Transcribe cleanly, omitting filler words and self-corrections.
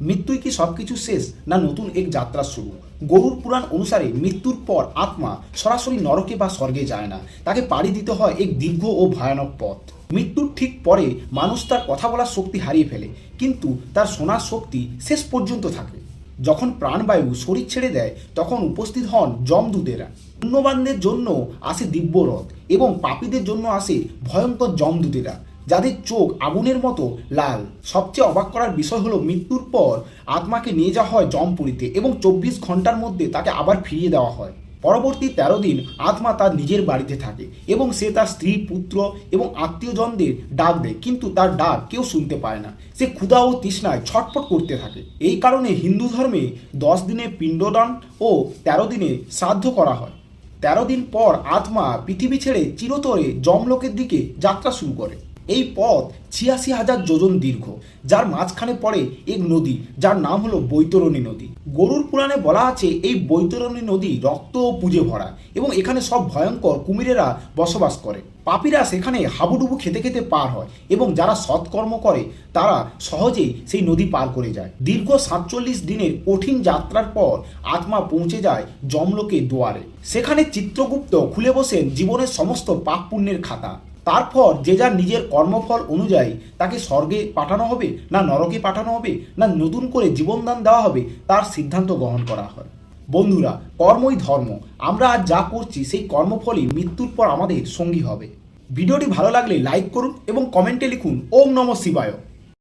মৃত্যুই কি সবকিছু শেষ, না নতুন এক যাত্রা শুরু? গরুর পুরাণ অনুসারে মৃত্যুর পর আত্মা সরাসরি নরকে বা স্বর্গে যায় না, তাকে পাড়ি দিতে হয় এক দীর্ঘ ও ভয়ানক পথ। মৃত্যুর ঠিক পরে মানুষ তার কথা বলার শক্তি হারিয়ে ফেলে, কিন্তু তার শোনার শক্তি শেষ পর্যন্ত থাকে। যখন প্রাণবায়ু শরীর ছেড়ে দেয় তখন উপস্থিত হন যমদূতেরা। পুণ্যবানদের জন্য আসে দিব্যরথ এবং পাপীদের জন্য আসে ভয়ঙ্কর যমদূতেরা, যাদের চোখ আগুনের মতো লাল। সবচেয়ে অবাক করার বিষয় হলো মৃত্যুর পর আত্মাকে নিয়ে যাওয়া হয় যমপুরীতে এবং 24 ঘন্টার মধ্যে তাকে আবার ফিরিয়ে দেওয়া হয়। পরবর্তী 13 দিন আত্মা তার নিজের বাড়িতে থাকে এবং সে তার স্ত্রী, পুত্র এবং আত্মীয়জনদের ডাক দেয়, কিন্তু তার ডাক কেউ শুনতে পায় না। সে ক্ষুধা ও তৃষ্ণায় ছটফট করতে থাকে। এই কারণে হিন্দু ধর্মে 10 দিনে পিণ্ডদান ও 13 দিনে শ্রাদ্ধ করা হয়। 13 দিন পর আত্মা পৃথিবী ছেড়ে চিরতরে যমলোকের দিকে যাত্রা শুরু করে। এই পথ 86,000 যোজন দীর্ঘ, যার মাঝখানে পড়ে এক নদী যার নাম হলো বৈতরণী নদী। গরুর পুরাণে বলা আছে এই বৈতরণী নদী রক্ত ও পুজে ভরা এবং এখানে সব ভয়ঙ্কর কুমিরেরা বসবাস করে। পাপীরা সেখানে হাবুডুবু খেতে খেতে পার হয় এবং যারা সৎকর্ম করে তারা সহজেই সেই নদী পার করে যায়। দীর্ঘ 47 দিনের কঠিন যাত্রার পর আত্মা পৌঁছে যায় যমলোকের দুয়ারে। সেখানে চিত্রগুপ্ত খুলে বসেন জীবনের সমস্ত পাপ পুণ্যের খাতা। তারপর যে যার নিজের কর্মফল অনুযায়ী তাকে স্বর্গে পাঠানো হবে, না নরকে পাঠানো হবে, না নতুন করে জীবনদান দেওয়া হবে, তার সিদ্ধান্ত গ্রহণ করা হয়। বন্ধুরা, কর্মই ধর্ম। আমরা আজ যা করছি সেই কর্মফলই মৃত্যুর পর আমাদের সঙ্গী হবে। ভিডিওটি ভালো লাগলে লাইক করুন এবং কমেন্টে লিখুন ওম নমঃ শিবায়।